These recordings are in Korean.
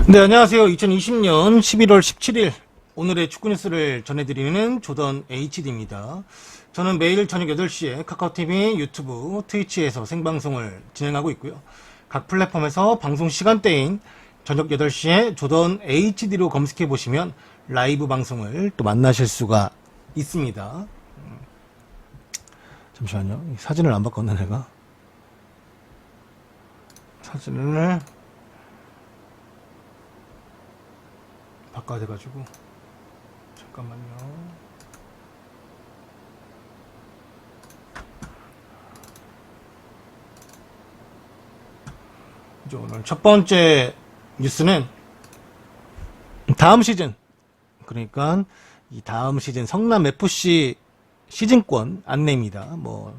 네, 안녕하세요. 2020년 11월 17일 오늘의 축구 뉴스를 전해드리는 조던 HD입니다. 저는 매일 저녁 8시에 카카오TV, 유튜브, 트위치에서 생방송을 진행하고 있고요. 각 플랫폼에서 방송 시간대인 저녁 8시에 조던 HD로 검색해 보시면 라이브 방송을 또 만나실 수가 있습니다. 잠시만요. 사진을 안 바꿨나 내가? 사진을 바꿔야 돼가지고 잠깐만요. 이제 오늘 첫 번째 뉴스는 다음 시즌, 그러니까 이 다음 시즌 성남 FC 시즌권 안내입니다. 뭐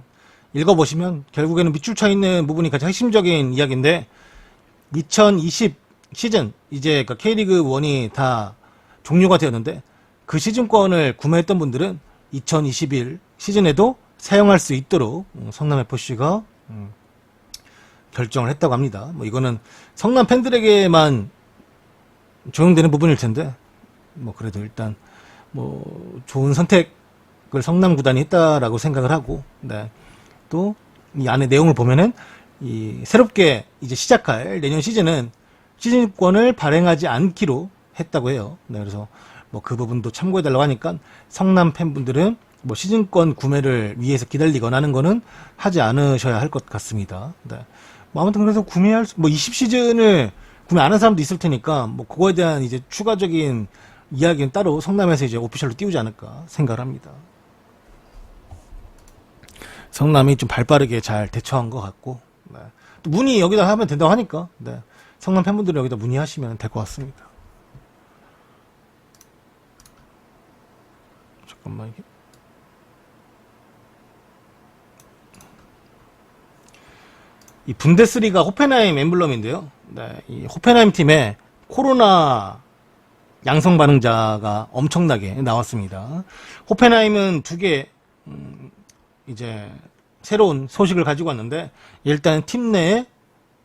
읽어보시면 결국에는 밑줄 쳐 있는 부분이 가장 핵심적인 이야기인데, 2020 시즌 이제 K리그 1이 다 종료가 되었는데, 그 시즌권을 구매했던 분들은 2021 시즌에도 사용할 수 있도록 성남 FC가 결정을 했다고 합니다. 뭐 이거는 성남 팬들에게만 적용되는 부분일 텐데, 뭐 그래도 일단 뭐 좋은 선택을 성남 구단이 했다라고 생각을 하고, 네. 또 이 안에 내용을 보면은 이 새롭게 이제 시작할 내년 시즌은 시즌권을 발행하지 않기로 했다고 해요. 네, 그래서 뭐 그 부분도 참고해달라고 하니까 성남 팬분들은 뭐 시즌권 구매를 위해서 기다리거나 하는 거는 하지 않으셔야 할 것 같습니다. 네. 뭐 아무튼 그래서 구매할 뭐 20시즌을 구매 안 한 사람도 있을 테니까 뭐 그거에 대한 이제 추가적인 이야기는 따로 성남에서 이제 오피셜로 띄우지 않을까 생각을 합니다. 성남이 좀 발빠르게 잘 대처한 것 같고, 네. 또 문의 여기다 하면 된다고 하니까, 네. 성남 팬분들은 여기다 문의하시면 될 것 같습니다. 잠깐만, 이게. 이 분데스리가 호펜하임 엠블럼인데요. 네. 이 호펜하임 팀에 코로나 양성 반응자가 엄청나게 나왔습니다. 호펜하임은 두 개, 이제 새로운 소식을 가지고 왔는데, 일단 팀 내에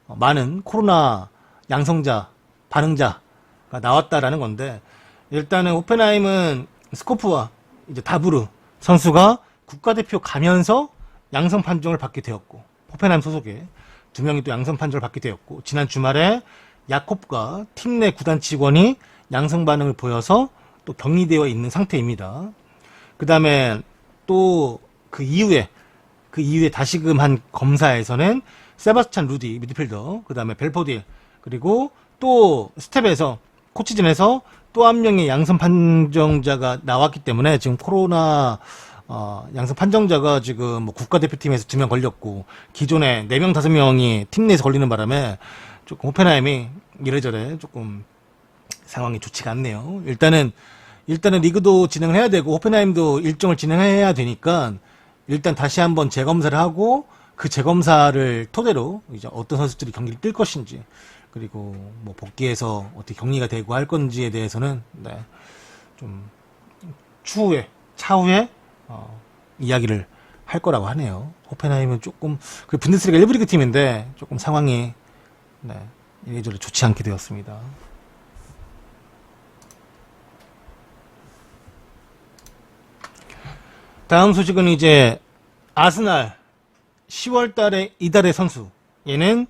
많은 코로나 양성자, 반응자가 나왔다라는 건데, 일단은 호펜하임은 스코프와 이제 다브르 선수가 국가대표 가면서 양성 판정을 받게 되었고, 호펜하임 소속에 두 명이 또 양성 판정을 받게 되었고, 지난 주말에 야콥과 팀 내 구단 직원이 양성 반응을 보여서 또 격리되어 있는 상태입니다. 그 다음에 또 그 이후에 다시금 한 검사에서는 세바스찬 루디 미드필더, 그 다음에 벨포딜, 그리고 또 스텝에서 코치진에서 또 한 명의 양성 판정자가 나왔기 때문에 지금 코로나 양성 판정자가 지금 뭐 국가대표팀에서 2명 걸렸고, 기존에 4명 5명이 팀 내에서 걸리는 바람에 조금 호펜하임이 이래저래 조금 상황이 좋지가 않네요. 일단은 리그도 진행을 해야 되고 호펜하임도 일정을 진행해야 되니까 일단 다시 한번 재검사를 하고, 그 재검사를 토대로 이제 어떤 선수들이 경기를 뛸 것인지, 그리고 뭐 복귀해서 어떻게 격리가 되고 할 건지에 대해서는, 네, 좀 차후에 이야기를 할 거라고 하네요. 호펜하임은 조금 그 분데스리가 1부 리그 팀인데 조금 상황이, 네, 이래저래 좋지 않게 되었습니다. 다음 소식은 이제 아스날 10월달에 이달의 선수, 얘는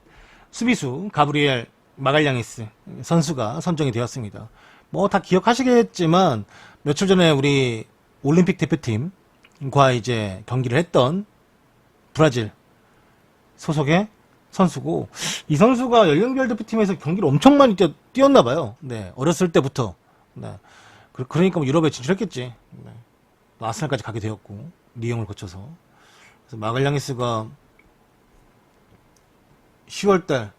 수비수 가브리엘 마갈량이스 선수가 선정이 되었습니다. 뭐 다 기억하시겠지만 며칠 전에 우리 올림픽 대표팀과 이제 경기를 했던 브라질 소속의 선수고, 이 선수가 연령별 대표팀에서 경기를 엄청 많이 뛰었나 봐요. 네, 어렸을 때부터. 네, 그러니까 뭐 유럽에 진출했겠지. 네. 아스날까지 가게 되었고, 리옹을 거쳐서. 그래서 마갈량이스가 10월달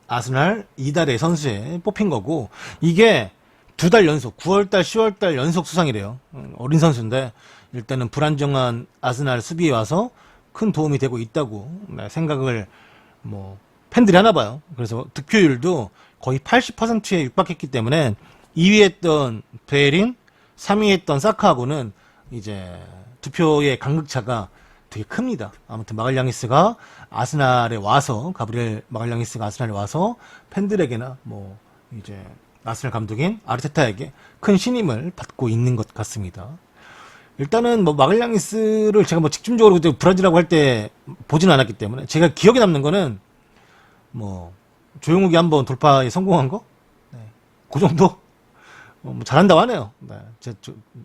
아스날 이달의 선수에 뽑힌 거고, 이게 2달 연속 9월달 10월달 연속 수상이래요. 어린 선수인데 일단은 불안정한 아스날 수비에 와서 큰 도움이 되고 있다고, 네, 생각을 뭐 팬들이 하나 봐요. 그래서 득표율도 거의 80%에 육박했기 때문에 2위 했던 베린, 3위 했던 사카하고는 이제 득표의 간극차가 되게 큽니다. 아무튼 마갈량이스가 아스날에 와서, 가브리엘 마갈량이스가 아스날에 와서 팬들에게나 뭐 이제 아스날 감독인 아르테타에게 큰 신임을 받고 있는 것 같습니다. 일단은 뭐 마갈량이스를 제가 뭐 집중적으로 브라질이라고 할 때 보지는 않았기 때문에 제가 기억에 남는 거는 뭐 조용욱이 한번 돌파에 성공한 거, 네. 그 정도 뭐 잘한다고 하네요. 네.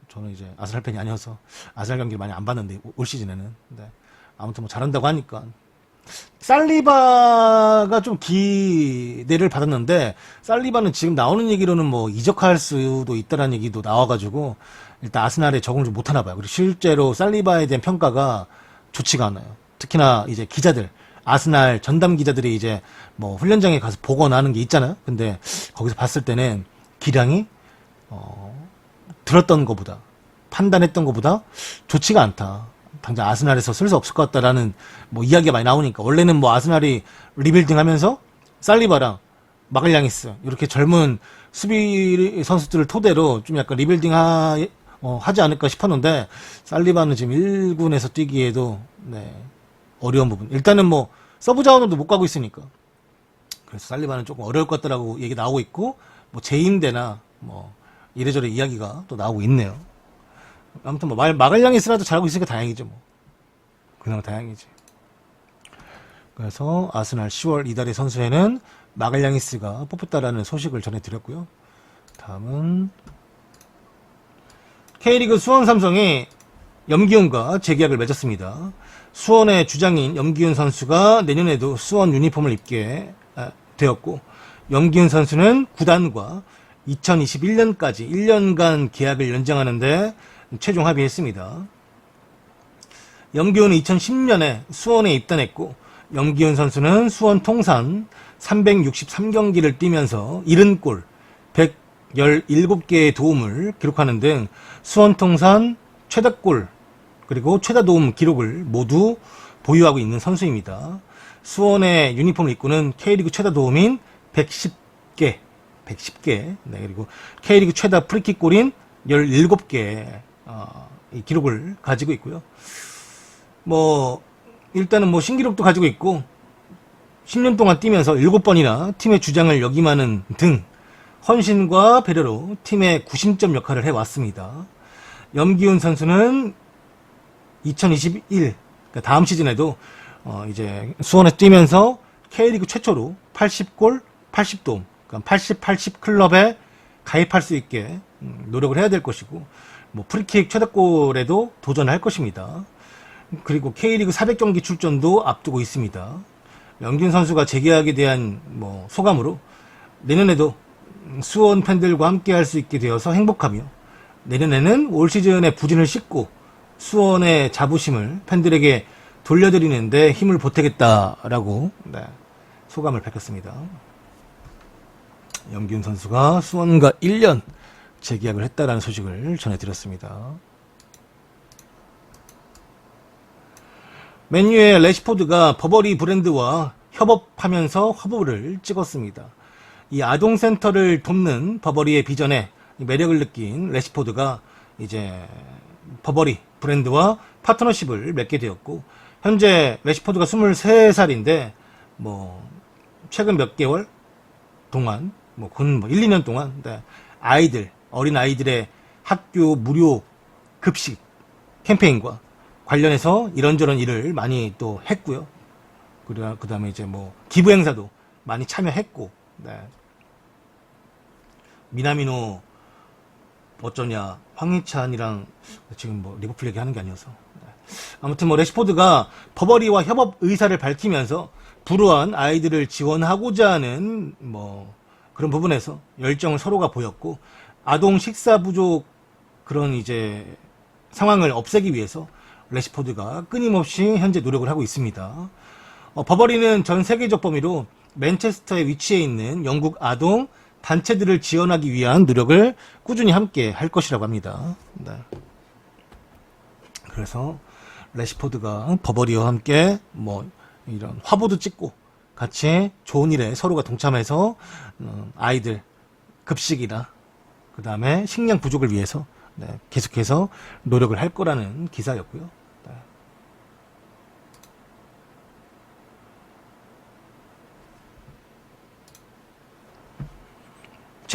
저는 이제 아스날 팬이 아니어서 아스날 경기를 많이 안 봤는데 올 시즌에는, 네. 아무튼 뭐 잘한다고 하니까. 살리바가 좀 기대를 받았는데 살리바는 지금 나오는 얘기로는 뭐 이적할 수도 있다는 얘기도 나와가지고 일단 아스날에 적응을 좀 못하나 봐요. 그리고 실제로 살리바에 대한 평가가 좋지가 않아요. 특히나 이제 기자들, 아스날 전담 기자들이 이제 뭐 훈련장에 가서 보거나 하는 게 있잖아요. 근데 거기서 봤을 때는 기량이 들었던 것보다, 판단했던 것보다 좋지가 않다. 당장 아스날에서 쓸 수 없을 것 같다라는 뭐 이야기가 많이 나오니까, 원래는 뭐 아스날이 리빌딩 하면서 살리바랑 마갈량이스 이렇게 젊은 수비 선수들을 토대로 좀 약간 리빌딩 하지 않을까 싶었는데, 살리바는 지금 1군에서 뛰기에도 네, 어려운 부분. 일단은 뭐 서브 자원으로도 못 가고 있으니까, 그래서 살리바는 조금 어려울 것 같다라고 얘기 나오고 있고, 뭐 재임대나 뭐 이래저래 이야기가 또 나오고 있네요. 아무튼 뭐 마갈량이스라도 잘하고 있으니까 다행이죠. 뭐 그나마 다행이지. 그래서 아스날 10월 이달의 선수에는 마갈량이스가 뽑혔다라는 소식을 전해드렸고요. 다음은 K리그 수원 삼성이 염기훈과 재계약을 맺었습니다. 수원의 주장인 염기훈 선수가 내년에도 수원 유니폼을 입게 되었고, 염기훈 선수는 구단과 2021년까지 1년간 계약을 연장하는데 최종 합의했습니다. 염기훈은 2010년에 수원에 입단했고, 염기훈 선수는 수원 통산 363경기를 뛰면서 70골, 117개의 도움을 기록하는 등 수원 통산 최다골 그리고 최다 도움 기록을 모두 보유하고 있는 선수입니다. 수원의 유니폼을 입고는 K리그 최다 도움인 110개, 네, 그리고 K리그 최다 프리킥 골인 17개 이 기록을 가지고 있고요. 뭐 일단은 뭐 신기록도 가지고 있고, 10년 동안 뛰면서 7번이나 팀의 주장을 역임하는 등 헌신과 배려로 팀의 구심점 역할을 해왔습니다. 염기훈 선수는 2021, 그러니까 다음 시즌에도 이제 수원에 뛰면서 K리그 최초로 80골, 80도움, 그러니까 80 클럽에 가입할 수 있게 노력을 해야 될 것이고, 뭐 프리킥 최다골에도 도전할 것입니다. 그리고 K리그 400경기 출전도 앞두고 있습니다. 염기훈 선수가 재계약에 대한 뭐 소감으로, 내년에도 수원 팬들과 함께 할 수 있게 되어서 행복하며, 내년에는 올 시즌의 부진을 씻고 수원의 자부심을 팬들에게 돌려드리는데 힘을 보태겠다라고 네, 소감을 밝혔습니다. 염기훈 선수가 수원과 1년 재계약을 했다라는 소식을 전해드렸습니다. 맨유의 래시포드가 버버리 브랜드와 협업하면서 화보를 찍었습니다. 이 아동센터를 돕는 버버리의 비전에 매력을 느낀 래시포드가 이제 버버리 브랜드와 파트너십을 맺게 되었고, 현재 래시포드가 23살인데 뭐 최근 몇 개월 동안 뭐 1, 2년 동안 네, 어린 아이들의 학교 무료 급식 캠페인과 관련해서 이런저런 일을 많이 또 했고요. 그 다음에 이제 뭐 기부 행사도 많이 참여했고, 네. 미나미노 어쩌냐, 황희찬이랑 지금 뭐 리버풀 얘기 하는 게 아니어서. 네. 아무튼 뭐 래시포드가 버버리와 협업 의사를 밝히면서 불우한 아이들을 지원하고자 하는 뭐 그런 부분에서 열정을 서로가 보였고, 아동 식사 부족 그런 이제 상황을 없애기 위해서 래시포드가 끊임없이 현재 노력을 하고 있습니다. 버버리는 전 세계적 범위로 맨체스터에 위치해 있는 영국 아동 단체들을 지원하기 위한 노력을 꾸준히 함께 할 것이라고 합니다. 네. 그래서 래시포드가 버버리와 함께 뭐 이런 화보도 찍고 같이 좋은 일에 서로가 동참해서 아이들 급식이나 그 다음에 식량 부족을 위해서 네, 계속해서 노력을 할 거라는 기사였고요. 네.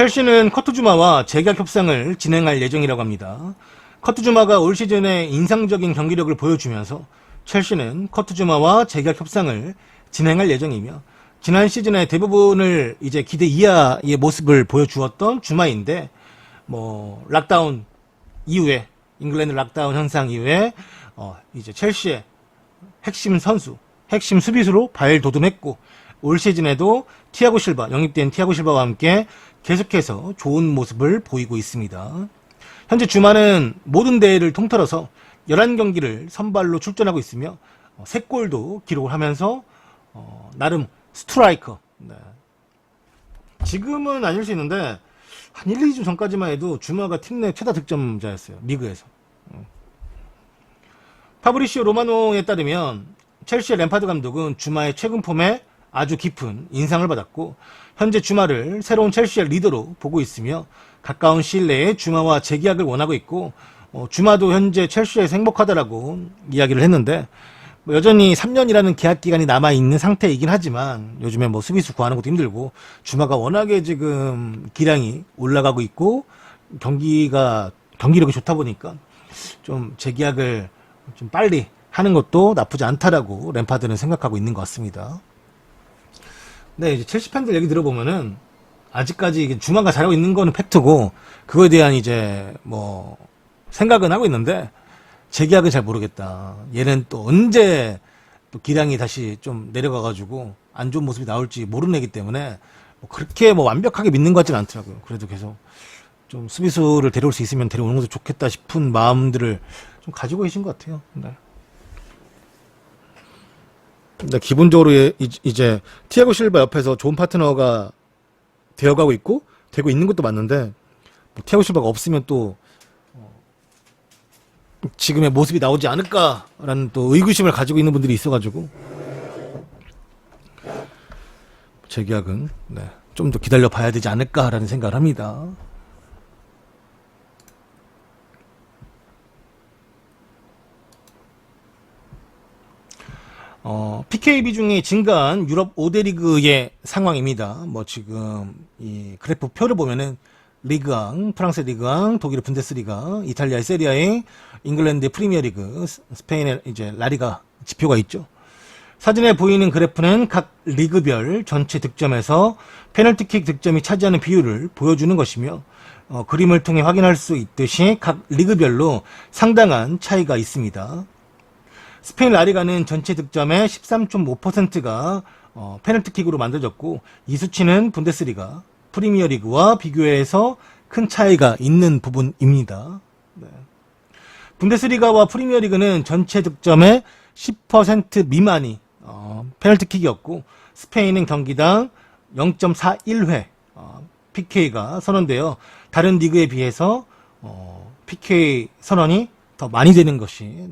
첼시는 커트주마와 재계약 협상을 진행할 예정이라고 합니다. 커트주마가 올 시즌에 인상적인 경기력을 보여주면서 첼시는 커트주마와 재계약 협상을 진행할 예정이며, 지난 시즌에 대부분을 이제 기대 이하의 모습을 보여주었던 주마인데, 락다운 이후에, 잉글랜드 락다운 현상 이후에 이제 첼시의 핵심 선수, 핵심 수비수로 발돋움했고, 올 시즌에도 티아고 실바, 영입된 티아고 실바와 함께 계속해서 좋은 모습을 보이고 있습니다. 현재 주마는 모든 대회를 통틀어서 11경기를 선발로 출전하고 있으며 3골도 기록을 하면서 나름 스트라이커. 네. 지금은 아닐 수 있는데 한 1, 2주 전까지만 해도 주마가 팀 내 최다 득점자였어요. 리그에서. 파브리시오 로마노에 따르면 첼시의 램파드 감독은 주마의 최근 폼에 아주 깊은 인상을 받았고, 현재 주마를 새로운 첼시의 리더로 보고 있으며 가까운 시일 내에 주마와 재계약을 원하고 있고, 주마도 현재 첼시에서 행복하다라고 이야기를 했는데, 여전히 3년이라는 계약 기간이 남아있는 상태이긴 하지만 요즘에 수비수 구하는 것도 힘들고 주마가 워낙에 지금 기량이 올라가고 있고 경기력이 좋다 보니까 좀 재계약을 좀 빨리 하는 것도 나쁘지 않다라고 램파드는 생각하고 있는 것 같습니다. 네, 이제 첼시 팬들 얘기 들어보면은 아직까지 주마가 잘하고 있는 거는 팩트고, 그거에 대한 이제 생각은 하고 있는데 재계약은 잘 모르겠다. 얘는 또 언제 또 기량이 다시 좀 내려가가지고 안 좋은 모습이 나올지 모르는 애기 때문에 그렇게 완벽하게 믿는 것 같지는 않더라고요. 그래도 계속 좀 수비수를 데려올 수 있으면 데려오는 것도 좋겠다 싶은 마음들을 좀 가지고 계신 것 같아요. 네. 근데 기본적으로 이제 티아고 실바 옆에서 좋은 파트너가 되어가고 있고 되고 있는 것도 맞는데, 티아고 실바가 없으면 또 지금의 모습이 나오지 않을까라는 또 의구심을 가지고 있는 분들이 있어가지고 재계약은 좀 더 기다려 봐야 되지 않을까라는 생각을 합니다. PK 비중이 증가한 유럽 5대 리그의 상황입니다. 지금 이 그래프 표를 보면은 리그앙, 프랑스 리그앙, 독일의 분데스리가, 이탈리아의 세리아의, 잉글랜드의 프리미어리그, 스페인의 이제 라리가 지표가 있죠. 사진에 보이는 그래프는 각 리그별 전체 득점에서 페널티킥 득점이 차지하는 비율을 보여주는 것이며, 그림을 통해 확인할 수 있듯이 각 리그별로 상당한 차이가 있습니다. 스페인 라리가는 전체 득점의 13.5%가 페널티킥으로 만들어졌고, 이 수치는 분데스리가, 프리미어리그와 비교해서 큰 차이가 있는 부분입니다. 네. 분데스리가와 프리미어리그는 전체 득점의 10% 미만이 페널티킥이었고, 스페인은 경기당 0.41회 PK가 선언되어 다른 리그에 비해서 PK 선언이 더 많이 되는 것이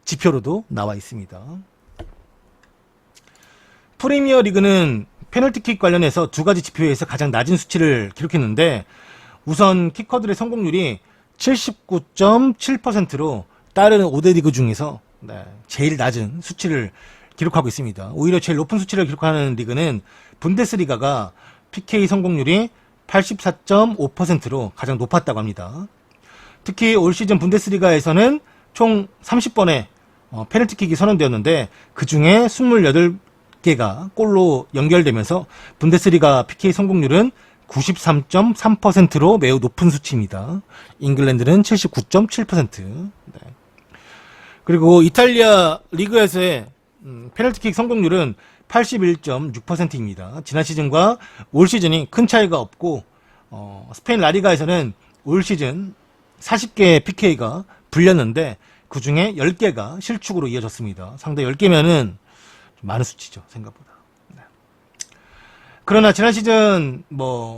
지표로도 나와 있습니다. 프리미어 리그는 페널티킥 관련해서 두 가지 지표에서 가장 낮은 수치를 기록했는데, 우선 키커들의 성공률이 79.7%로 다른 5대 리그 중에서 제일 낮은 수치를 기록하고 있습니다. 오히려 제일 높은 수치를 기록하는 리그는 분데스리가가 PK 성공률이 84.5%로 가장 높았다고 합니다. 특히 올 시즌 분데스리가에서는 총 30번의 페널티킥이 선언되었는데 그 중에 28개가 골로 연결되면서 분데스리가 PK 성공률은 93.3%로 매우 높은 수치입니다. 잉글랜드는 79.7%. 그리고 이탈리아 리그에서의 페널티킥 성공률은 81.6%입니다. 지난 시즌과 올 시즌이 큰 차이가 없고, 스페인 라리가에서는 올 시즌 40개의 PK가 불렸는데 그 중에 10개가 실축으로 이어졌습니다. 상당히 10개면은 많은 수치죠, 생각보다. 그러나 지난 시즌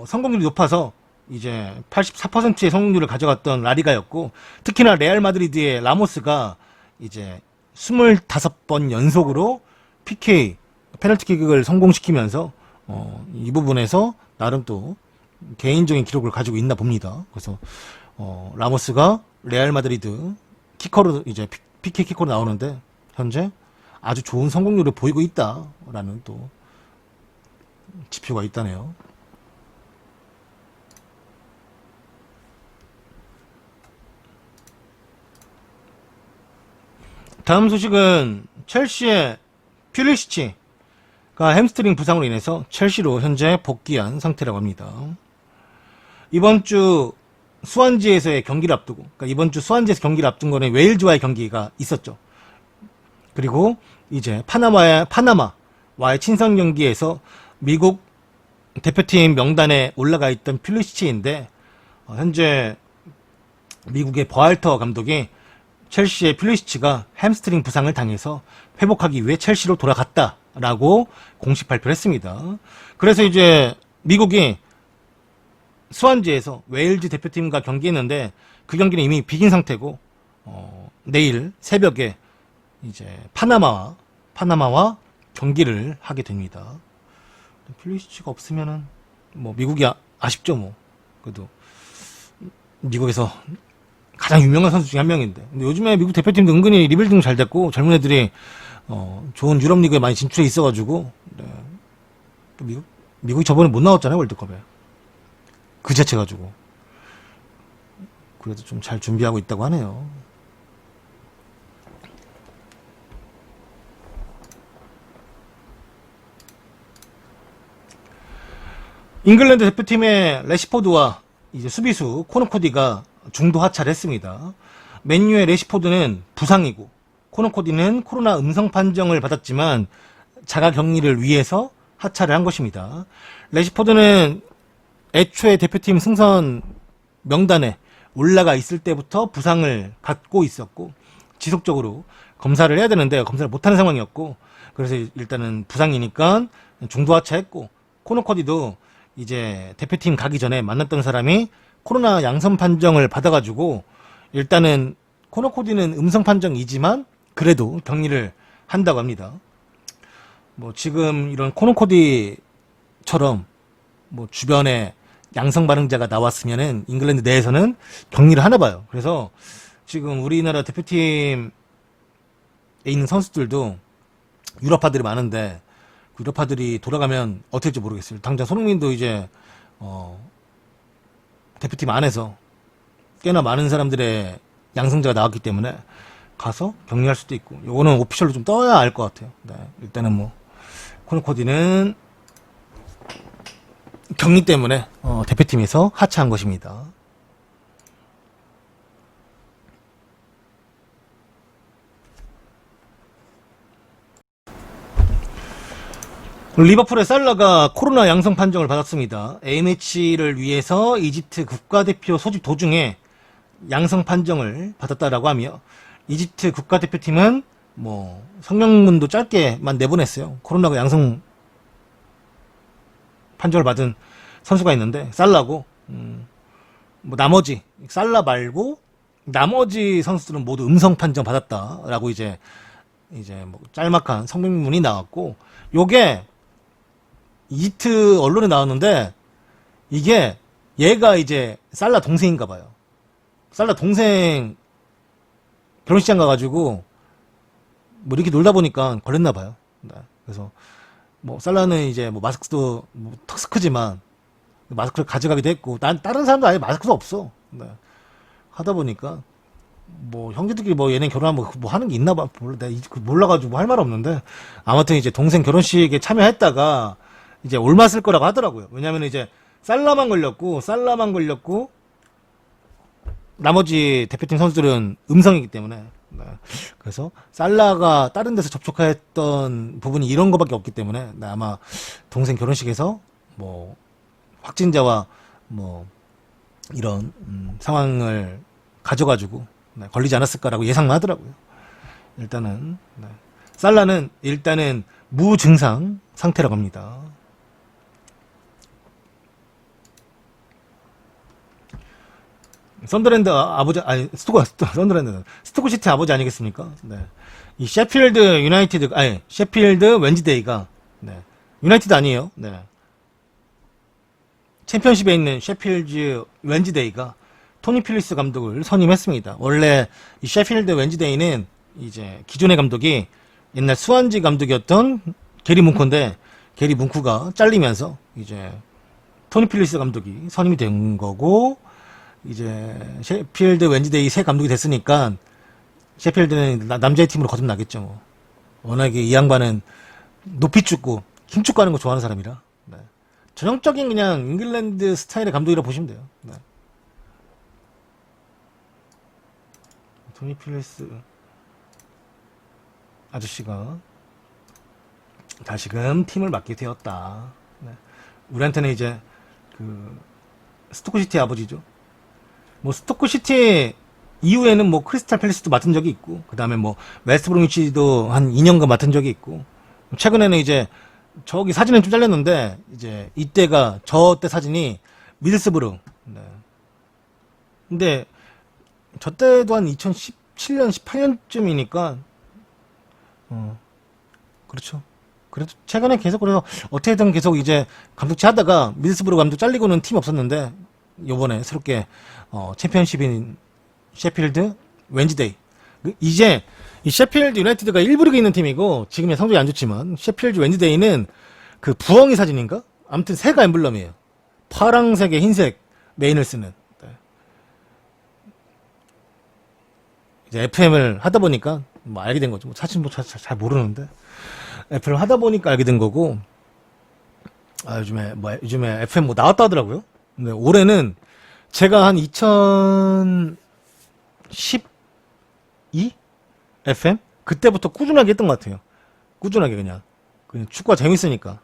성공률이 높아서 이제 84%의 성공률을 가져갔던 라리가였고, 특히나 레알 마드리드의 라모스가 이제 25번 연속으로 PK 페널티킥을 성공시키면서 이 부분에서 나름 또 개인적인 기록을 가지고 있나 봅니다. 그래서 라모스가 레알 마드리드 키커로 이제 PK 키커로 나오는데 현재 아주 좋은 성공률을 보이고 있다라는 또 지표가 있다네요. 다음 소식은 첼시의 퓰리시치가 햄스트링 부상으로 인해서 첼시로 현재 복귀한 상태라고 합니다. 이번 주 수완지에서의 경기를 앞두고, 그러니까 이번 주 수완지에서 경기를 앞둔 거는 웨일즈와의 경기가 있었죠. 그리고 이제 파나마와의 친선 경기에서 미국 대표팀 명단에 올라가 있던 퓰리시치인데, 현재 미국의 버알터 감독이 첼시의 퓰리시치가 햄스트링 부상을 당해서 회복하기 위해 첼시로 돌아갔다라고 공식 발표를 했습니다. 그래서 이제 미국이 수완지에서 웨일즈 대표팀과 경기했는데 그 경기는 이미 비긴 상태고, 내일 새벽에 이제 파나마와 경기를 하게 됩니다. 퓰리시치가 없으면은 뭐 미국이 아쉽죠 뭐. 그래도 미국에서 가장 유명한 선수 중에 한 명인데, 근데 요즘에 미국 대표팀도 은근히 리빌딩 잘 됐고 젊은 애들이 좋은 유럽 리그에 많이 진출해 있어가지고, 네. 미국이 저번에 못 나왔잖아요 월드컵에. 그 자체 가지고 그래도 좀 잘 준비하고 있다고 하네요. 잉글랜드 대표팀의 레시포드와 이제 수비수 코너코디가 중도 하차를 했습니다. 맨유의 레시포드는 부상이고 코너코디는 코로나 음성 판정을 받았지만 자가 격리를 위해서 하차를 한 것입니다. 레시포드는 애초에 대표팀 승선 명단에 올라가 있을 때부터 부상을 갖고 있었고 지속적으로 검사를 해야 되는데 검사를 못하는 상황이었고, 그래서 일단은 부상이니까 중도 하차했고, 코너코디도 이제 대표팀 가기 전에 만났던 사람이 코로나 양성 판정을 받아가지고 일단은 코너코디는 음성 판정이지만 그래도 격리를 한다고 합니다. 뭐 지금 이런 코너코디처럼 뭐 주변에 양성 반응자가 나왔으면은 잉글랜드 내에서는 격리를 하나 봐요. 그래서 지금 우리나라 대표팀에 있는 선수들도 유럽파들이 많은데 그 유럽파들이 돌아가면 어떻게 될지 모르겠어요. 당장 손흥민도 이제 대표팀 안에서 꽤나 많은 사람들의 양성자가 나왔기 때문에 가서 격리할 수도 있고, 요거는 오피셜로 좀 떠야 알 것 같아요. 네, 일단은 뭐 코너코디는 격리 때문에 대표팀에서 하차한 것입니다. 리버풀의 살라가 코로나 양성 판정을 받았습니다. A매치를 위해서 이집트 국가대표 소집 도중에 양성 판정을 받았다라고 하며, 이집트 국가대표팀은 뭐 성명문도 짧게만 내보냈어요. 코로나가 양성 판정을 받은 선수가 있는데 살라고, 뭐 나머지 살라 말고 나머지 선수들은 모두 음성 판정 받았다라고 이제 뭐 짤막한 성명문이 나왔고, 요게 이집트 언론에 나왔는데 이게 얘가 이제 살라 동생인가 봐요. 살라 동생 결혼식장 가가지고 뭐 이렇게 놀다 보니까 걸렸나 봐요. 네. 그래서 뭐 살라는 이제 뭐 마스크도 뭐 턱스크지만 마스크를 가져가기도 했고, 다른 사람도 아예 마스크도 없어. 네. 하다 보니까 뭐 형제들끼리 뭐 얘네 결혼하면 뭐 하는 게 있나 봐. 내가 몰라가지고 뭐 할 말 없는데, 아무튼 이제 동생 결혼식에 참여했다가 이제 올맞을 거라고 하더라고요. 왜냐면 이제 살라만 걸렸고 나머지 대표팀 선수들은 음성이기 때문에. 네. 그래서 살라가 다른 데서 접촉했던 부분이 이런 거밖에 없기 때문에, 네, 아마 동생 결혼식에서 뭐 확진자와 뭐 이런 상황을 가져가지고, 네, 걸리지 않았을까라고 예상만 하더라고요. 일단은 네. 살라는 일단은 무증상 상태라고 합니다. 선더랜드 아버지, 아니, 스토크 시티 아버지 아니겠습니까? 네. 이 셰필드 유나이티드, 아니, 셰필드 웬즈데이가, 네. 유나이티드 아니에요. 네. 챔피언십에 있는 셰필드 웬즈데이가 토니 필리스 감독을 선임했습니다. 원래 이 셰필드 웬즈데이는 이제 기존의 감독이 옛날 수완지 감독이었던 게리 뭉크인데, 게리 뭉크가 잘리면서 이제 토니 필리스 감독이 선임이 된 거고, 이제 셰필드 웬즈데이 새 감독이 됐으니까 셰필드는 남자의 팀으로 거듭나겠죠. 뭐. 워낙에 이 양반은 높이 축구, 힘 축구 하는 거 좋아하는 사람이라. 네. 전형적인 그냥 잉글랜드 스타일의 감독이라 보시면 돼요. 네. 토니 필리스 아저씨가 다시금 팀을 맡게 되었다. 네. 우리한테는 이제 그 스토크시티 아버지죠. 뭐 스토크시티 이후에는 뭐 크리스탈 팰리스도 맡은 적이 있고, 그 다음에 뭐 웨스트 브로미치도 한 2년간 맡은 적이 있고, 최근에는 이제 저기 사진은 좀 잘렸는데 이제 이때가 저 때 사진이 미들스브루. 네. 근데 저 때도 한 2017년 18년쯤이니까 그렇죠. 그래도 최근에 계속 그래서 어떻게든 계속 이제 감독치 하다가 미들스브루 감독 잘리고는 팀 없었는데 요번에 새롭게 챔피언십인 셰필드 웬즈데이. 이제 이 셰필드 유나이티드가 1부 리그에 있는 팀이고 지금의 성적이 안 좋지만 셰필드 웬즈데이는 그 부엉이 사진인가? 아무튼 새가 엠블럼이에요. 파랑색에 흰색 메인을 쓰는. 네. 이제 FM을 하다 보니까 뭐 알게 된 거죠. 뭐 사실 뭐 잘 모르는데 FM을 하다 보니까 알게 된 거고. 아 요즘에 FM 뭐 나왔다 하더라고요. 근데 올해는 제가 한 2012 FM 그때부터 꾸준하게 했던 것 같아요. 꾸준하게 그냥 축구가 재밌으니까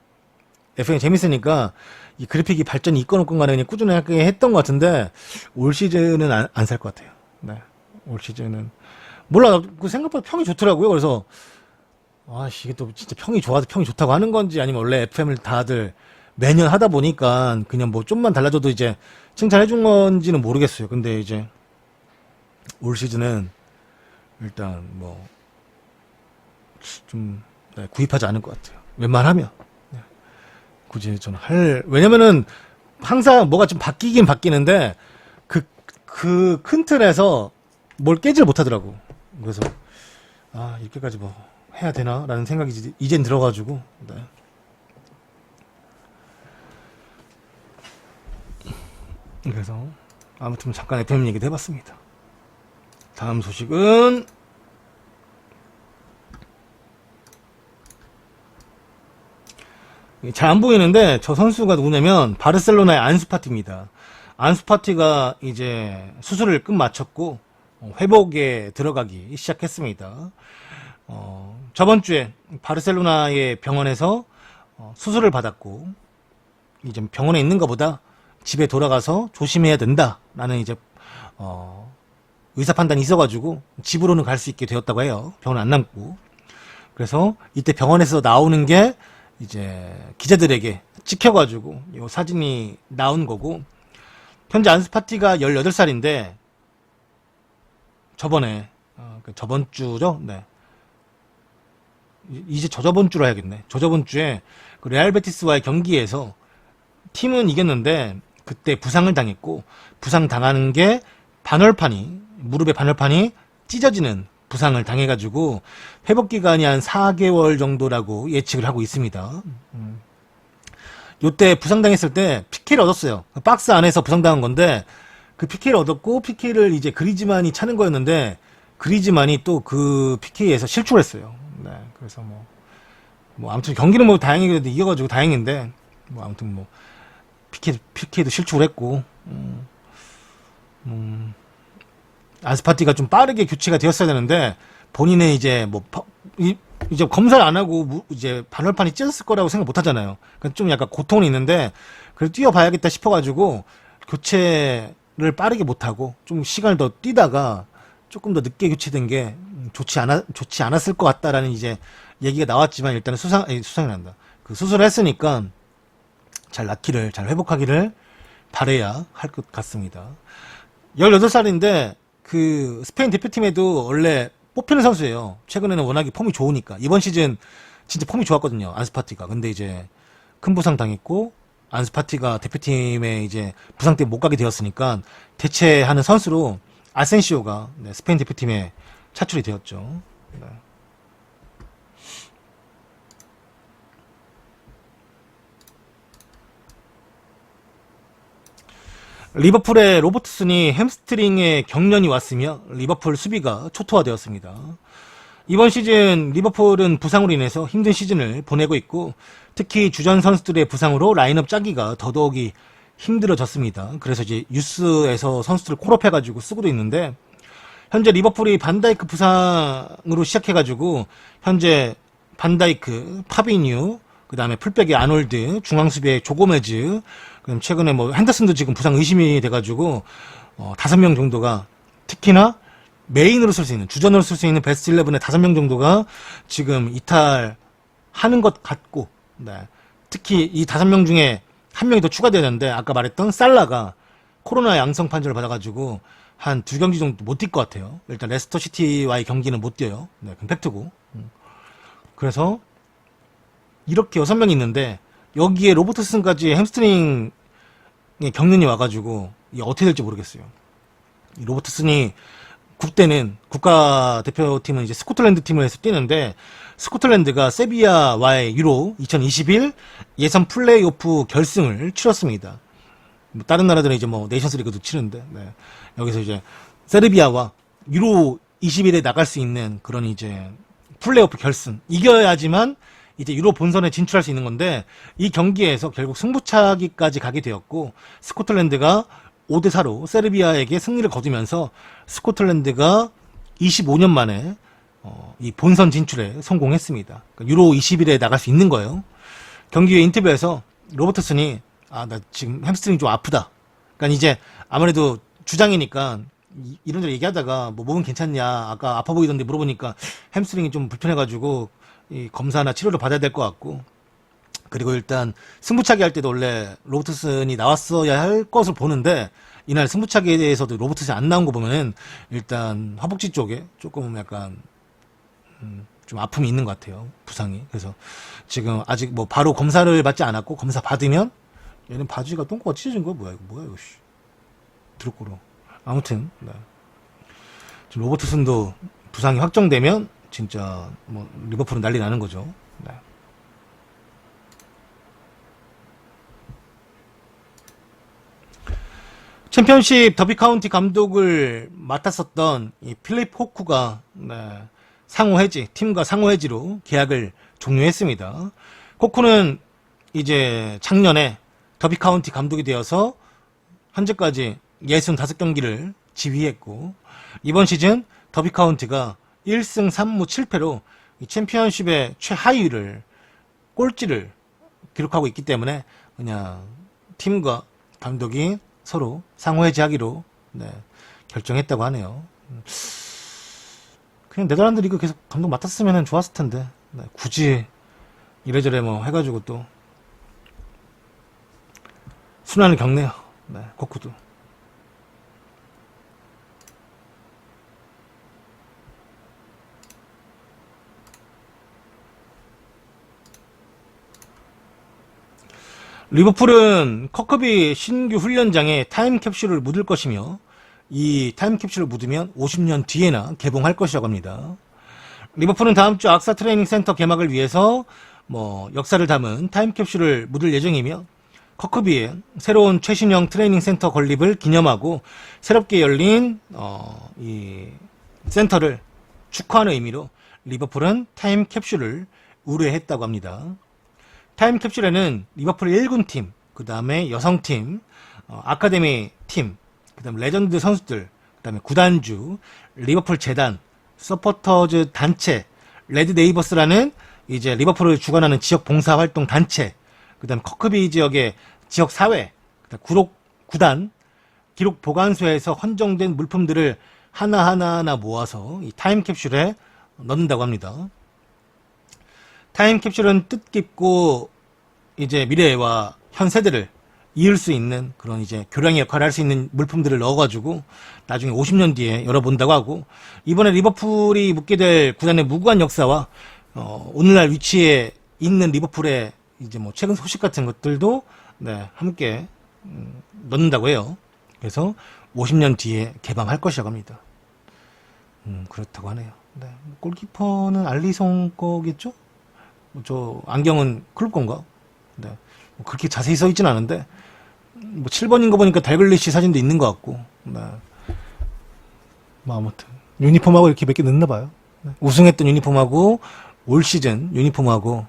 FM이 재밌으니까 이 그래픽이 발전이 있건 없건 간에 그냥 꾸준하게 했던 것 같은데 올 시즌은 안 살 것 같아요. 네. 올 시즌은 몰라. 그 생각보다 평이 좋더라고요. 그래서 이게 또 진짜 평이 좋아서 평이 좋다고 하는 건지 아니면 원래 FM을 다들 매년 하다 보니까 그냥 뭐 좀만 달라져도 이제 칭찬해 준 건지는 모르겠어요. 근데 이제 올 시즌은 일단 뭐 좀 구입하지 않을 것 같아요. 웬만하면 굳이 저는 왜냐면은 항상 뭐가 좀 바뀌긴 바뀌는데 그 큰 틀에서 뭘 깨질 못하더라고. 그래서 이렇게까지 뭐 해야 되나라는 생각이 이젠 들어가지고. 네. 그래서 아무튼 잠깐 FM 얘기도 해봤습니다. 다음 소식은 잘 안 보이는데 저 선수가 누구냐면 바르셀로나의 안수파티입니다. 안수파티가 이제 수술을 끝마쳤고 회복에 들어가기 시작했습니다. 저번 주에 바르셀로나의 병원에서 수술을 받았고 이제 병원에 있는 것보다 집에 돌아가서 조심해야 된다라는 이제 의사 판단이 있어가지고 집으로는 갈 수 있게 되었다고 해요. 병원 안 남고. 그래서 이때 병원에서 나오는 게 이제 기자들에게 찍혀가지고 이 사진이 나온 거고, 현재 안수파티가 18살인데 저번에 저번 주죠. 네. 이제 저저번 주로 해야겠네. 저저번 주에 그 레알 베티스와의 경기에서 팀은 이겼는데 그때 부상을 당했고, 부상 당하는 게 무릎의 반월판이 찢어지는 부상을 당해가지고 회복 기간이 한 4개월 정도라고 예측을 하고 있습니다. 요때 부상당했을 때 PK를 얻었어요. 박스 안에서 부상당한 건데 그 PK를 얻었고, PK를 이제 그리즈만이 차는 거였는데 그리즈만이 또 그 PK에서 실축을 했어요. 네, 그래서 뭐 아무튼 경기는 뭐 다행히 그래도 이겨가지고 다행인데 뭐 아무튼 뭐 PK도 실축을 했고, 안스파티가 좀 빠르게 교체가 되었어야 되는데 본인의 이제 이제 검사를 안 하고 이제 반월판이 찢었을 거라고 생각 못 하잖아요. 그러니까 좀 약간 고통은 있는데 그래도 뛰어봐야겠다 싶어가지고 교체를 빠르게 못 하고 좀 시간을 더 뛰다가 조금 더 늦게 교체된 게 좋지 않았을 것 같다라는 이제 얘기가 나왔지만 일단은 수상이 난다. 그 수술을 했으니까 잘 회복하기를 바래야 할 것 같습니다. 18살인데 그 스페인 대표팀에도 원래 뽑히는 선수예요. 최근에는 워낙에 폼이 좋으니까. 이번 시즌 진짜 폼이 좋았거든요. 안스파티가. 근데 이제 큰 부상 당했고 안스파티가 대표팀에 이제 부상 때문에 못 가게 되었으니까 대체하는 선수로 아센시오가 스페인 대표팀에 차출이 되었죠. 네. 리버풀의 로버트슨이 햄스트링에 경련이 왔으며 리버풀 수비가 초토화되었습니다. 이번 시즌 리버풀은 부상으로 인해서 힘든 시즌을 보내고 있고 특히 주전 선수들의 부상으로 라인업 짜기가 더더욱이 힘들어졌습니다. 그래서 이제 뉴스에서 선수들을 콜업해가지고 쓰고도 있는데 현재 리버풀이 반다이크 부상으로 시작해가지고 현재 반다이크, 파비뉴, 그 다음에 풀백의 아놀드, 중앙수비의 조고메즈, 그럼 최근에 뭐 핸더슨도 지금 부상 의심이 돼가지고 5명 정도가 특히나 메인으로 쓸 수 있는 주전으로 쓸 수 있는 베스트 11의 5명 정도가 지금 이탈하는 것 같고, 네. 특히 이 5명 중에 한 명이 더 추가되는데 아까 말했던 살라가 코로나 양성 판정을 받아가지고 한 2경기 정도 못 뛸 것 같아요. 일단 레스터 시티와의 경기는 못 뛰어요. 네, 그럼 팩트고. 그래서 이렇게 6명이 있는데 여기에 로버트슨까지 햄스트링에 경련이 와가지고 이게 어떻게 될지 모르겠어요. 이 로버트슨이 국대는 국가대표팀은 이제 스코틀랜드 팀을 해서 뛰는데 스코틀랜드가 세비야와의 유로 2021 예선 플레이오프 결승을 치렀습니다. 뭐 다른 나라들은 이제 뭐 네이션스리그도 치는데 네. 여기서 이제 세르비아와 유로 21에 나갈 수 있는 그런 이제 플레이오프 결승 이겨야지만 이제 유로 본선에 진출할 수 있는 건데 이 경기에서 결국 승부차기까지 가게 되었고 스코틀랜드가 5대4로 세르비아에게 승리를 거두면서 스코틀랜드가 25년 만에 이 본선 진출에 성공했습니다. 그러니까 유로 21에 나갈 수 있는 거예요. 경기 후에 인터뷰에서 로버트슨이 나 지금 햄스트링이 좀 아프다. 그러니까 이제 아무래도 주장이니까 이런저런 얘기하다가 뭐 몸은 괜찮냐 아까 아파 보이던데 물어보니까 햄스트링이 좀 불편해가지고 이 검사나 치료를 받아야 될 것 같고 그리고 일단 승부차기 할 때도 원래 로버트슨이 나왔어야 할 것을 보는데 이날 승부차기에 대해서도 로버트슨이 안 나온 거 보면은 일단 허벅지 쪽에 조금 약간 좀 아픔이 있는 것 같아요. 부상이. 그래서 지금 아직 뭐 바로 검사를 받지 않았고 검사 받으면 얘는 바지가 똥꼬가 찢어진 거야 뭐야 이거 씨. 드럽고로. 아무튼 네. 지금 로버트슨도 부상이 확정되면 진짜 뭐 리버풀은 난리 나는 거죠. 네. 챔피언십 더비 카운티 감독을 맡았었던 이 필립 호쿠가 네, 팀과 상호 해지로 계약을 종료했습니다. 호쿠는 이제 작년에 더비 카운티 감독이 되어서 현재까지 65경기를 지휘했고 이번 시즌 더비 카운티가 1승 3무 7패로 이 챔피언십의 최하위를 꼴찌를 기록하고 있기 때문에 그냥 팀과 감독이 서로 상호해지하기로 네, 결정했다고 하네요. 그냥 네덜란드 리그 계속 감독 맡았으면 좋았을 텐데 네, 굳이 이래저래 뭐 해가지고 또 순환을 겪네요. 네, 코쿠도. 리버풀은 커커비 신규 훈련장에 타임캡슐을 묻을 것이며 이 타임캡슐을 묻으면 50년 뒤에나 개봉할 것이라고 합니다. 리버풀은 다음 주 악사 트레이닝 센터 개막을 위해서 뭐 역사를 담은 타임캡슐을 묻을 예정이며 커커비의 새로운 최신형 트레이닝 센터 건립을 기념하고 새롭게 열린 이 센터를 축하하는 의미로 리버풀은 타임캡슐을 의뢰했다고 합니다. 타임캡슐에는 리버풀 1군 팀, 그 다음에 여성팀, 아카데미 팀, 그 다음에 레전드 선수들, 그 다음에 구단주, 리버풀 재단, 서포터즈 단체, 레드 네이버스라는 이제 리버풀을 주관하는 지역 봉사활동 단체, 그 다음에 커크비 지역의 지역 사회, 구단, 기록 보관소에서 헌정된 물품들을 하나하나 모아서 이 타임캡슐에 넣는다고 합니다. 타임캡슐은 뜻깊고 이제 미래와 현 세대를 이을 수 있는 그런 이제 교량의 역할을 할 수 있는 물품들을 넣어가지고 나중에 50년 뒤에 열어본다고 하고 이번에 리버풀이 묻게 될 구단의 무구한 역사와 오늘날 위치에 있는 리버풀의 이제 뭐 최근 소식 같은 것들도 네, 함께 넣는다고 해요. 그래서 50년 뒤에 개방할 것이라고 합니다. 그렇다고 하네요. 네, 골키퍼는 알리송 거겠죠? 저 안경은 클럽 건가? 네. 뭐 그렇게 자세히 써 있진 않은데 뭐 7번인 거 보니까 달글리시 사진도 있는 것 같고. 네. 뭐 아무튼 유니폼하고 이렇게 몇 개 넣나 봐요. 네. 우승했던 유니폼하고 올 시즌 유니폼하고.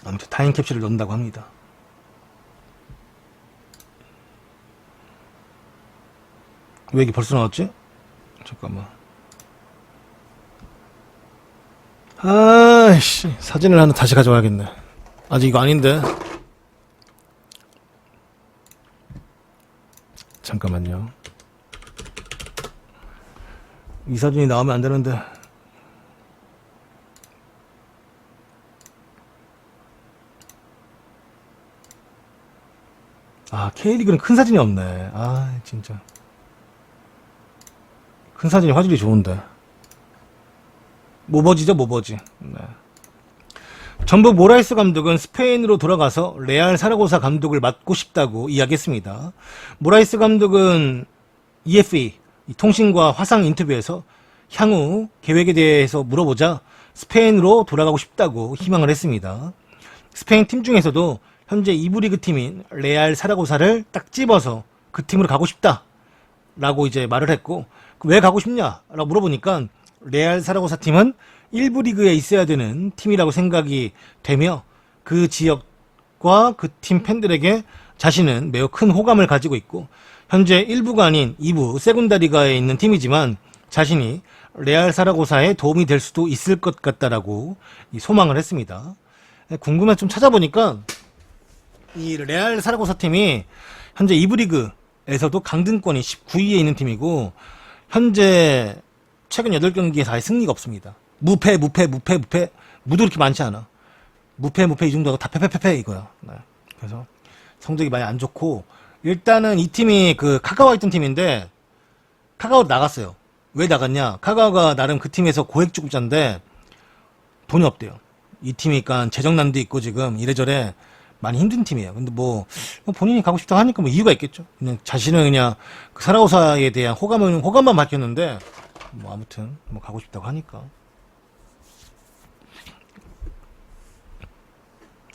아무튼 타임캡슐을 넣는다고 합니다. 왜 이게 벌써 나왔지? 잠깐만. 아이씨, 사진을 하나 다시 가져와야겠네. 아직 이거 아닌데. 잠깐만요. 이 사진이 나오면 안 되는데. 아, K리그는 큰 사진이 없네. 아, 진짜. 큰 사진이 화질이 좋은데. 모버지죠, 모버지. 네. 전북 모라이스 감독은 스페인으로 돌아가서 레알 사라고사 감독을 맡고 싶다고 이야기했습니다. 모라이스 감독은 EFE, 통신과 화상 인터뷰에서 향후 계획에 대해서 물어보자 스페인으로 돌아가고 싶다고 희망을 했습니다. 스페인 팀 중에서도 현재 2부 리그 팀인 레알 사라고사를 딱 집어서 그 팀으로 가고 싶다 라고 이제 말을 했고, 왜 가고 싶냐 라고 물어보니까 레알 사라고사 팀은 1부 리그에 있어야 되는 팀이라고 생각이 되며 그 지역과 그 팀 팬들에게 자신은 매우 큰 호감을 가지고 있고, 현재 1부가 아닌 2부 세군다 리가에 있는 팀이지만 자신이 레알 사라고사에 도움이 될 수도 있을 것 같다라고 소망을 했습니다. 궁금해 좀 찾아보니까 이 레알 사라고사 팀이 현재 2부 리그에서도 강등권이 19위에 있는 팀이고, 현재 최근 8경기에서 아예 승리가 없습니다. 무패. 무도 그렇게 많지 않아. 무패 이 정도가 다 패패 이거야. 네. 그래서 성적이 많이 안 좋고, 일단은 이 팀이 그 카가와 있던 팀인데 카가와 나갔어요. 왜 나갔냐? 카가와가 나름 그 팀에서 고액주급자인데 돈이 없대요. 이 팀이니까 재정난도 있고 지금 이래저래 많이 힘든 팀이에요. 근데 뭐 본인이 가고 싶다고 하니까 뭐 이유가 있겠죠. 그냥 자신은 그냥 그 사라고사에 대한 호감만 밝혔는데 뭐 아무튼 뭐 가고 싶다고 하니까.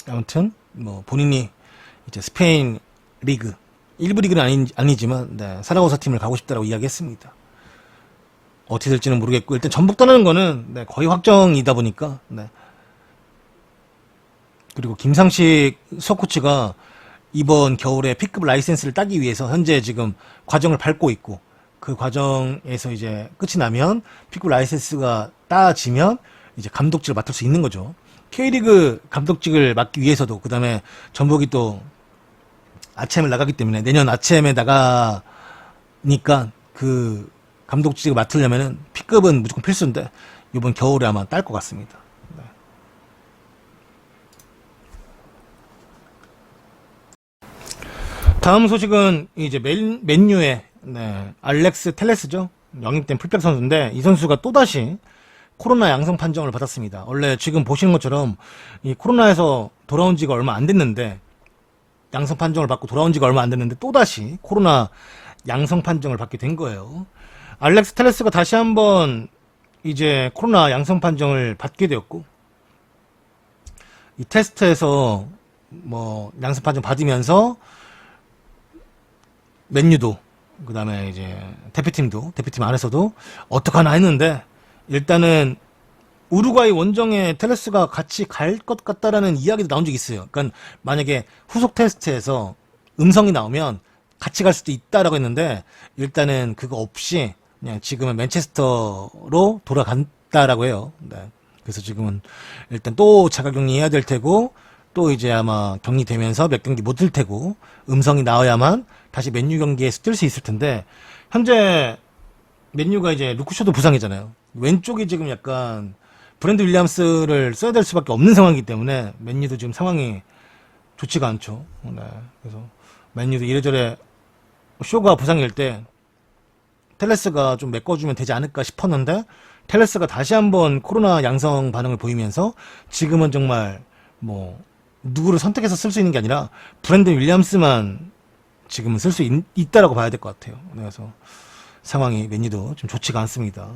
아무튼 뭐 본인이 이제 스페인 리그 1부 리그는 아니지만 네, 사라고사 팀을 가고 싶다라고 이야기했습니다. 어떻게 될지는 모르겠고 일단 전북 떠나는 거는 네, 거의 확정이다 보니까 네. 그리고 김상식 수석코치가 이번 겨울에 P급 라이센스를 따기 위해서 현재 지금 과정을 밟고 있고, 그 과정에서 이제 끝이 나면 P급 라이센스가 따지면 이제 감독직을 맡을 수 있는 거죠. K리그 감독직을 맡기 위해서도 그 다음에 전북이 또 아치엠을 나가기 때문에 내년 아치엠에 나가니까 그 감독직을 맡으려면은 P급은 무조건 필수인데 이번 겨울에 아마 딸 것 같습니다. 네. 다음 소식은 이제 맨유의 네, 알렉스 텔레스죠. 영입된 풀백 선수인데 이 선수가 또다시 코로나 양성 판정을 받았습니다. 원래 지금 보시는 것처럼 이 코로나에서 돌아온 지가 얼마 안 됐는데, 양성 판정을 받고 돌아온 지가 얼마 안 됐는데 또다시 코로나 양성 판정을 받게 된 거예요. 알렉스 텔레스가 다시 한번 이제 코로나 양성 판정을 받게 되었고, 이 테스트에서 뭐 양성 판정 받으면서 맨유도 그 다음에 이제 대표팀 안에서도 어떡하나 했는데, 일단은 우루과이 원정에 텔레스가 같이 갈 것 같다라는 이야기도 나온 적이 있어요. 그러니까 만약에 후속 테스트에서 음성이 나오면 같이 갈 수도 있다라고 했는데, 일단은 그거 없이 그냥 지금은 맨체스터로 돌아간다라고 해요. 네. 그래서 지금은 일단 또 자가격리해야 될 테고, 또 이제 아마 격리되면서 몇 경기 못 뛸 테고, 음성이 나와야만 다시 맨유 경기에서 뛸 수 있을 텐데, 현재 맨유가 이제 루크쇼도 부상이잖아요. 왼쪽이 지금 약간 브랜드 윌리엄스를 써야 될 수밖에 없는 상황이기 때문에 맨유도 지금 상황이 좋지가 않죠. 네. 그래서 맨유도 이래저래 쇼가 부상일 때 텔레스가 좀 메꿔주면 되지 않을까 싶었는데, 텔레스가 다시 한번 코로나 양성 반응을 보이면서 지금은 정말 뭐 누구를 선택해서 쓸 수 있는 게 아니라 브랜드 윌리엄스만 지금은 쓸 수 있다라고 봐야 될 것 같아요. 그래서 상황이 맨유도 좀 좋지가 않습니다.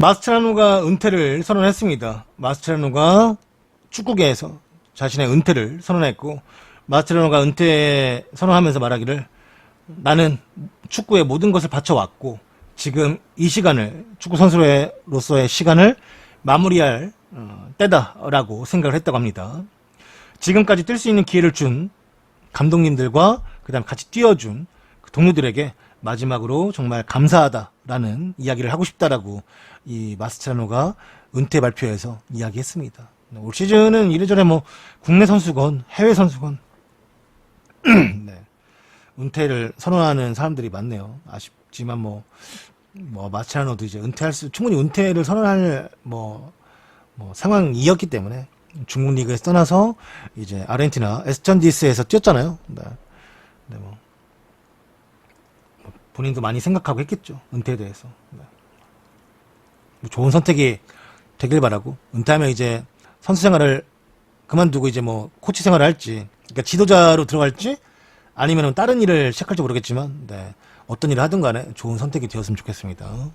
마스체라노가 은퇴를 선언했습니다. 마스체라노가 축구계에서 자신의 은퇴를 선언했고, 마스체라노가 은퇴 선언하면서 말하기를, 나는 축구에 모든 것을 바쳐왔고 지금 이 시간을, 축구 선수로서의 시간을 마무리할 때다라고 생각을 했다고 합니다. 지금까지 뛸 수 있는 기회를 준 감독님들과 그다음 같이 뛰어준 그 동료들에게 마지막으로 정말 감사하다라는 이야기를 하고 싶다라고 이 마스체라노가 은퇴 발표에서 이야기했습니다. 올 시즌은 이래저래 뭐 국내 선수건 해외 선수건 네. 은퇴를 선언하는 사람들이 많네요. 아쉽지만 마스체라노도 이제 충분히 은퇴를 선언할 상황이었기 때문에 중국 리그에서 떠나서 이제 아르헨티나 에스턴디스에서 뛰었잖아요. 네. 네, 본인도 많이 생각하고 했겠죠. 은퇴에 대해서. 네. 좋은 선택이 되길 바라고, 은퇴하면 이제 선수 생활을 그만두고 이제 코치 생활을 할지, 그러니까 지도자로 들어갈지 아니면 다른 일을 시작할지 모르겠지만, 네, 어떤 일을 하든 간에 좋은 선택이 되었으면 좋겠습니다.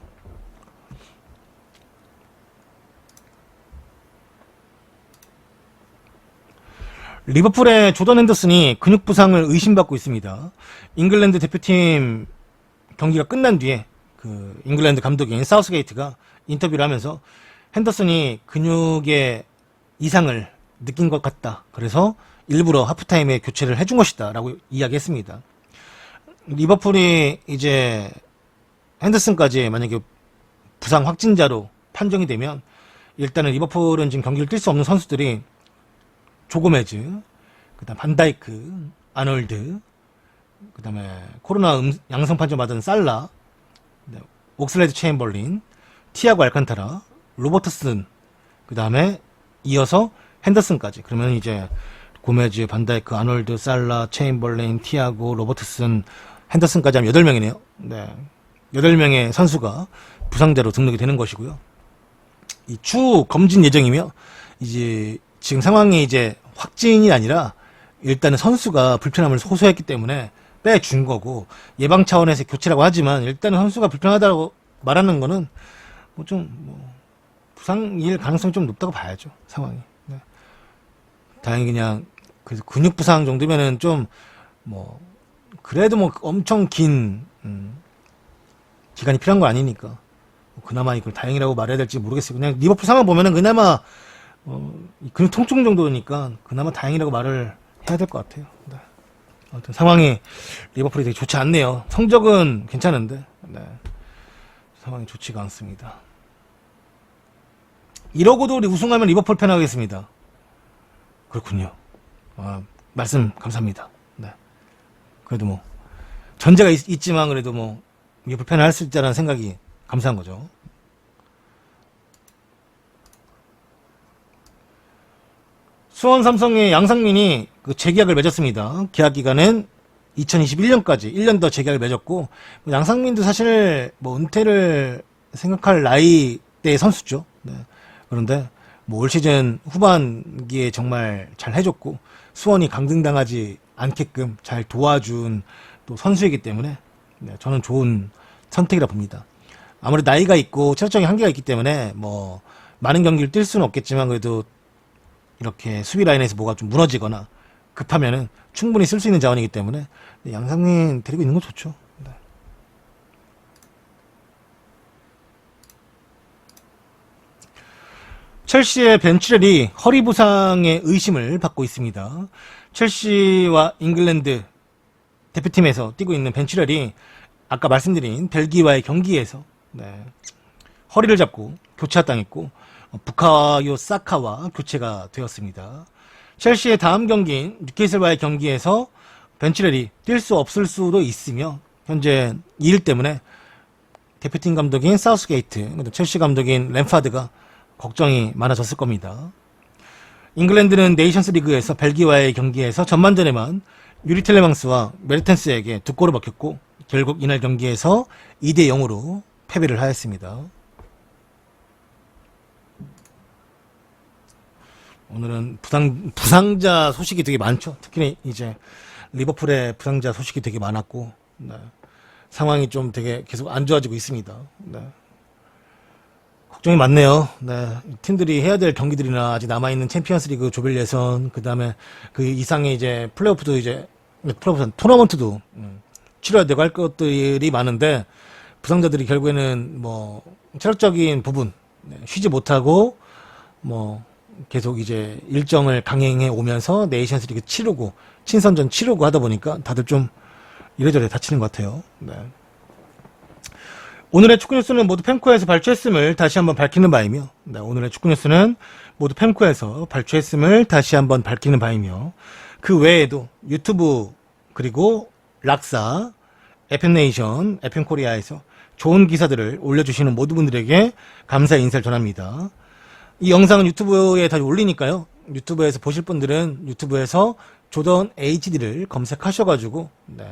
리버풀의 조던 핸더슨이 근육 부상을 의심받고 있습니다. 잉글랜드 대표팀 경기가 끝난 뒤에 그 잉글랜드 감독인 사우스게이트가 인터뷰를 하면서 핸더슨이 근육의 이상을 느낀 것 같다. 그래서 일부러 하프타임에 교체를 해준 것이다 라고 이야기했습니다. 리버풀이 이제 핸더슨까지 만약에 부상 확진자로 판정이 되면, 일단은 리버풀은 지금 경기를 뛸 수 없는 선수들이 조고메즈, 그다음 반다이크, 아놀드, 그다음에 코로나 양성 판정 받은 살라, 옥슬레드 체인벌린, 티아고 알칸타라, 로버트슨, 그다음에 이어서 핸더슨까지. 그러면 이제 고메즈, 반다이크, 아놀드, 살라, 체인벌린, 티아고, 로버트슨, 핸더슨까지 하면 8명이네요. 네. 8명의 선수가 부상자로 등록이 되는 것이고요. 이 추후 검진 예정이며, 이제 지금 상황이 이제 확진이 아니라 일단은 선수가 불편함을 호소했기 때문에 빼준 거고, 예방 차원에서 교체라고 하지만 일단은 선수가 불편하다고 말하는 거는 부상일 가능성이 좀 높다고 봐야죠, 상황이. 네. 다행히 그냥 그 근육 부상 정도면은 그래도 엄청 긴 기간이 필요한 거 아니니까 그나마 이걸 다행이라고 말해야 될지 모르겠어요. 그냥 리버풀 상황 보면은 그나마 근육 통증 정도니까 그나마 다행이라고 말을 해야 될 것 같아요. 네. 아무튼 상황이 리버풀이 되게 좋지 않네요. 성적은 괜찮은데, 네, 상황이 좋지가 않습니다. 이러고도 우승하면 리버풀 팬 하겠습니다. 그렇군요. 말씀 감사합니다. 네. 그래도 전제가 있지만 그래도 리버풀 팬을 할 수 있다는 생각이 감사한 거죠. 수원 삼성의 양상민이 재계약을 맺었습니다. 계약 기간은 2021년까지 1년 더 재계약을 맺었고, 양상민도 사실 은퇴를 생각할 나이대의 선수죠. 네. 그런데 올 시즌 후반기에 정말 잘 해줬고, 수원이 강등당하지 않게끔 잘 도와준 또 선수이기 때문에, 네, 저는 좋은 선택이라 봅니다. 아무래도 나이가 있고 체력적인 한계가 있기 때문에 많은 경기를 뛸 수는 없겠지만, 그래도 이렇게 수비 라인에서 뭐가 좀 무너지거나 급하면은 충분히 쓸 수 있는 자원이기 때문에 양상민 데리고 있는 건 좋죠. 네. 첼시의 벤치렐이 허리 부상의 의심을 받고 있습니다. 첼시와 잉글랜드 대표팀에서 뛰고 있는 벤치렐이 아까 말씀드린 벨기에와의 경기에서, 네, 허리를 잡고 교체당했고, 부카요 사카와 교체가 되었습니다. 첼시의 다음 경기인 뉴캐슬과의 경기에서 벤치렐이 뛸 수 없을 수도 있으며, 현재 이 일 때문에 대표팀 감독인 사우스게이트, 첼시 감독인 램파드가 걱정이 많아졌을 겁니다. 잉글랜드는 네이션스 리그에서 벨기에와의 경기에서 전반전에만 유리 텔레망스와 메르텐스에게 2골을 먹혔고, 결국 이날 경기에서 2대0으로 패배를 하였습니다. 오늘은 부상자 소식이 되게 많죠. 특히 이제 리버풀의 부상자 소식이 되게 많았고, 네, 상황이 좀 되게 계속 안 좋아지고 있습니다. 네. 걱정이 많네요. 네. 팀들이 해야 될 경기들이나 아직 남아있는 챔피언스 리그 조별 예선, 그 다음에 그 이상의 이제 플레이오프도 이제, 플레이오프 토너먼트도, 치러야 되고 할 것들이 많은데, 부상자들이 결국에는 뭐, 체력적인 부분, 쉬지 못하고, 뭐, 계속 이제 일정을 강행해 오면서 네이션스 리그 치르고, 친선전 치르고 하다 보니까 다들 좀 이래저래 다치는 것 같아요. 네. 오늘의 축구 뉴스는 모두 펜코에서 발췌했음을 다시 한번 밝히는 바이며, 네, 오늘의 축구 뉴스는 모두 펜코에서 발췌했음을 다시 한번 밝히는 바이며, 그 외에도 유튜브 그리고 락사, FM네이션, FM코리아에서 좋은 기사들을 올려주시는 모든 분들에게 감사의 인사를 전합니다. 이 영상은 유튜브에 다시 올리니까요. 유튜브에서 보실 분들은 유튜브에서 조던 HD를 검색하셔가지고 네,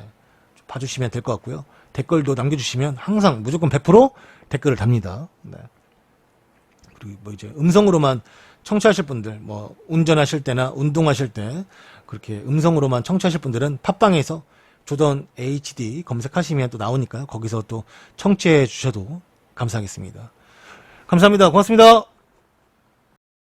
봐주시면 될 것 같고요. 댓글도 남겨주시면 항상 무조건 100% 댓글을 답니다. 네. 그리고 뭐 이제 음성으로만 청취하실 분들, 뭐 운전하실 때나 운동하실 때 그렇게 음성으로만 청취하실 분들은 팟빵에서 조던 HD 검색하시면 또 나오니까요. 거기서 또 청취해 주셔도 감사하겠습니다. 감사합니다. 고맙습니다.